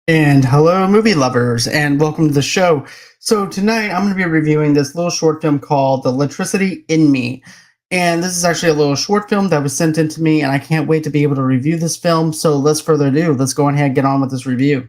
And hello, movie lovers, and welcome to the show. So, tonight I'm going to be reviewing this little short film called The Electricity in Me. And this is actually a little short film that was sent in to me, and I can't wait to be able to review this film. So, let's further ado, let's go ahead and get on with this review.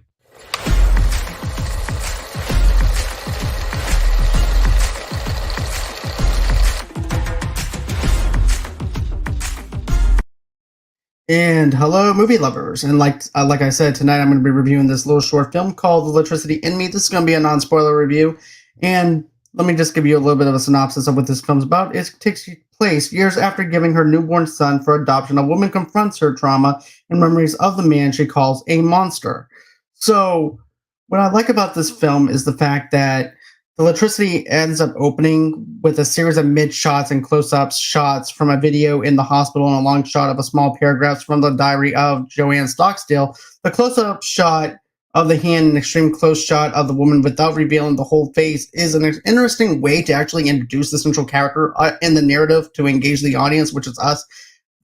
And hello, movie lovers. And like I said, tonight I'm going to be reviewing this little short film called The Electricity in Me. This is going to be a non spoiler review. And let me just give you a little bit of a synopsis of what this film's about. It takes place years after giving her newborn son for adoption. A woman confronts her trauma and memories of the man she calls a monster. So, what I like about this film is the fact that the electricity ends up opening with a series of mid shots and close ups shots from a video in the hospital and a long shot of a small paragraphs from the diary of Joanne Stockstill. The close up shot of the hand and extreme close shot of the woman without revealing the whole face is an interesting way to actually introduce the central character in the narrative to engage the audience, which is us.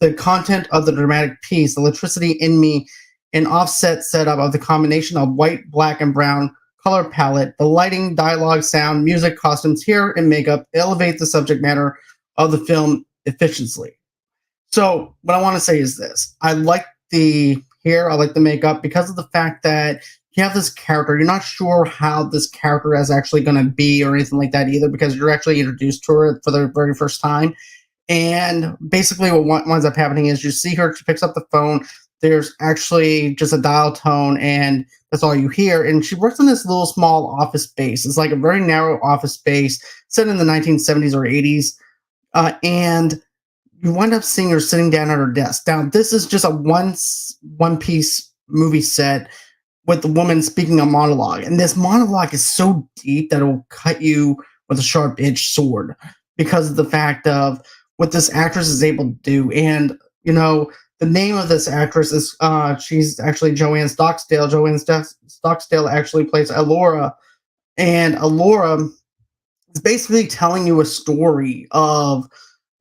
The content of the dramatic piece, The Electricity in Me, an offset setup of the combination of white, black, and brown color palette, the lighting, dialogue, sound, music, costumes, hair, and makeup elevate the subject matter of the film efficiently. So, what I want to say is this: I like the hair, I like the makeup because of the fact that you have this character. You're not sure how this character is actually going to be or anything like that either, because you're actually introduced to her for the very first time. And basically, what winds up happening is you see her, she picks up the phone. There's actually just a dial tone, and that's all you hear. And she works in this little small office space. It's like a very narrow office space set in the 1970s or 80s. And you wind up seeing her sitting down at her desk. Now, this is just a one piece movie set with the woman speaking a monologue. And this monologue is so deep that it will cut you with a sharp edged sword because of the fact of what this actress is able to do. And, the name of this actress is she's actually Joanne Stockstill. Stockstill actually plays Alora. And Alora is basically telling you a story of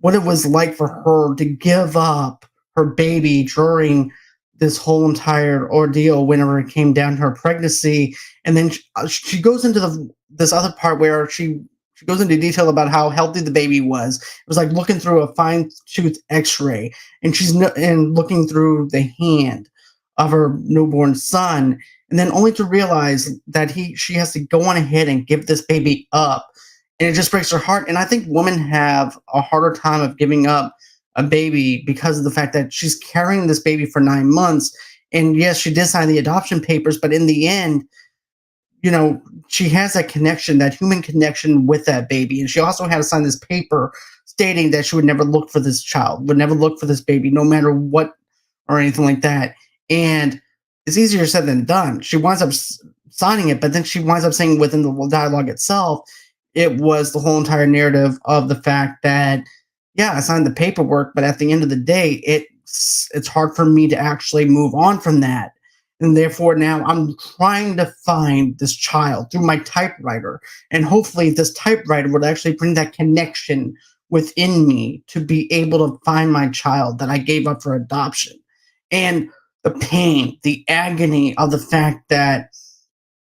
what it was like for her to give up her baby during this whole entire ordeal whenever it came down to her pregnancy. And then she goes into this other part where she goes into detail about how healthy the baby was. It was like looking through a fine tooth X-ray, and and looking through the hand of her newborn son, and then only to realize that she has to go on ahead and give this baby up, and it just breaks her heart. And I think women have a harder time of giving up a baby because of the fact that she's carrying this baby for 9 months. And yes, she did sign the adoption papers, but in the end, she has that connection, that human connection with that baby. And she also had to sign this paper stating that she would never look for this child, would never look for this baby, no matter what or anything like that. And it's easier said than done. She winds up signing it, but then she winds up saying within the dialogue itself, it was the whole entire narrative of the fact that, yeah, I signed the paperwork, but at the end of the day, it's hard for me to actually move on from that. And therefore, now I'm trying to find this child through my typewriter. And hopefully, this typewriter would actually bring that connection within me to be able to find my child that I gave up for adoption. And the pain, the agony of the fact that,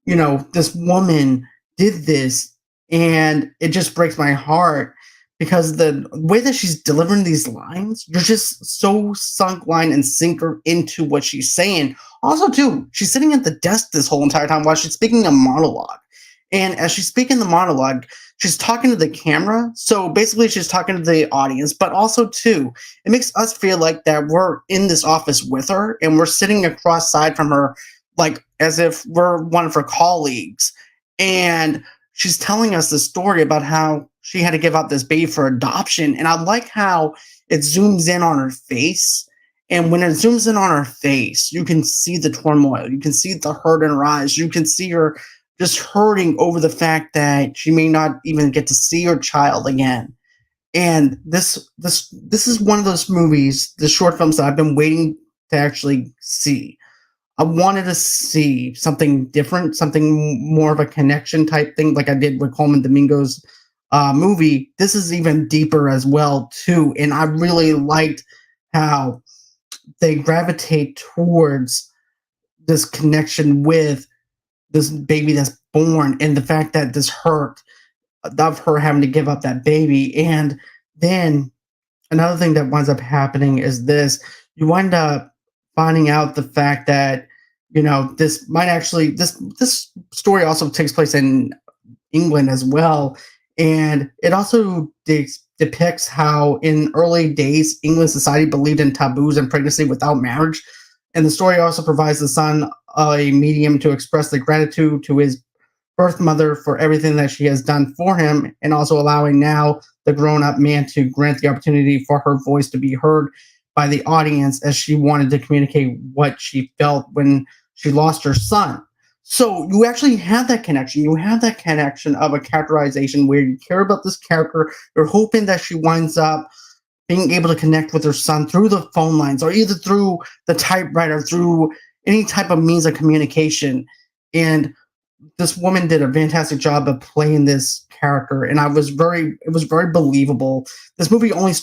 this woman did this, and it just breaks my heart because the way that she's delivering these lines, you're just so sunk line and sinker into what she's saying. Also, too, she's sitting at the desk this whole entire time while she's speaking a monologue. And as she's speaking the monologue, she's talking to the camera. So basically, she's talking to the audience, but also, too, it makes us feel like that we're in this office with her and we're sitting across side from her, like as if we're one of her colleagues. And she's telling us the story about how she had to give up this baby for adoption. And I like how it zooms in on her face. And when it zooms in on her face, you can see the turmoil. You can see the hurt in her eyes. You can see her just hurting over the fact that she may not even get to see her child again. And this is one of those movies, the short films that I've been waiting to actually see. I wanted to see something different, something more of a connection type thing, like I did with Coleman Domingo's movie. This is even deeper as well, too. And I really liked how they gravitate towards this connection with this baby that's born, and the fact that this hurt of her having to give up that baby. And then another thing that winds up happening is this: you wind up finding out the fact that, this might actually, this story also takes place in England as well. And it also depicts how, in early days, England society believed in taboos and pregnancy without marriage. And the story also provides the son a medium to express the gratitude to his birth mother for everything that she has done for him, and also allowing now the grown up man to grant the opportunity for her voice to be heard by the audience, as she wanted to communicate what she felt when she lost her son. So you actually have that connection. You have that connection of a characterization where you care about this character. You're hoping that she winds up being able to connect with her son through the phone lines, or either through the typewriter, through any type of means of communication. And this woman did a fantastic job of playing this character, and it was very believable. This movie only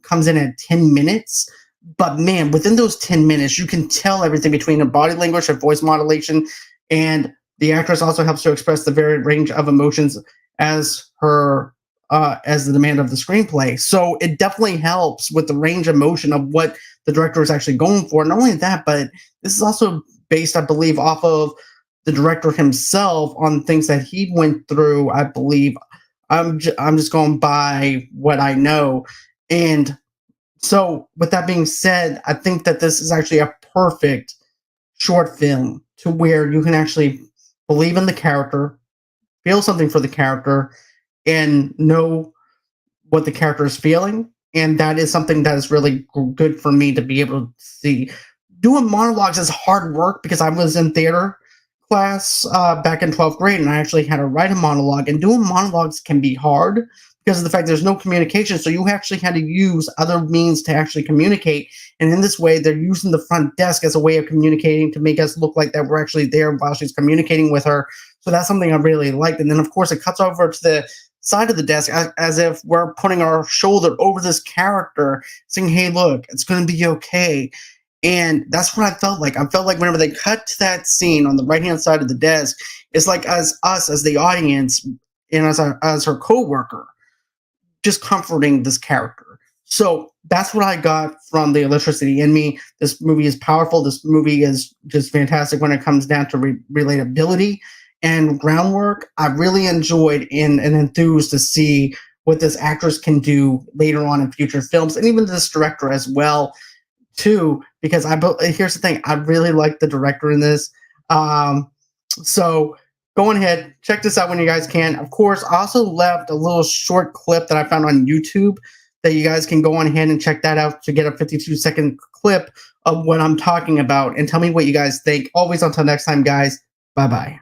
comes in at 10 minutes, but man, within those 10 minutes you can tell everything between her body language, her voice modulation, and the actress also helps to express the varied range of emotions as her as the demand of the screenplay. So it definitely helps with the range of motion of what the director is actually going for. Not only that, but this is also based, I believe, off of the director himself, on things that he went through. I believe I'm just going by what I know. And so, with that being said, I think that this is actually a perfect short film to where you can actually believe in the character, feel something for the character, and know what the character is feeling. And that is something that is really good for me to be able to see. Doing monologues is hard work, because I was in theater class back in 12th grade, and I actually had to write a monologue. And doing monologues can be hard because of the fact there's no communication. So you actually had to use other means to actually communicate. And in this way, they're using the front desk as a way of communicating to make us look like that we're actually there while she's communicating with her. So that's something I really liked. And then, of course, it cuts over to the side of the desk as if we're putting our shoulder over this character, saying, hey, look, it's going to be okay. And that's what I felt like. I felt like whenever they cut to that scene on the right hand side of the desk, it's like as us, as the audience, and as her coworker, just comforting this character. So that's what I got from The Electricity in Me. This movie is powerful. This movie is just fantastic when it comes down to relatability and groundwork. I really enjoyed and enthused to see what this actress can do later on in future films, and even this director as well, too. Because here's the thing, I really like the director in this. So go on ahead, check this out when you guys can. Of course, I also left a little short clip that I found on YouTube that you guys can go on ahead and check that out to get a 52-second clip of what I'm talking about, and tell me what you guys think. Always, until next time, guys. Bye bye.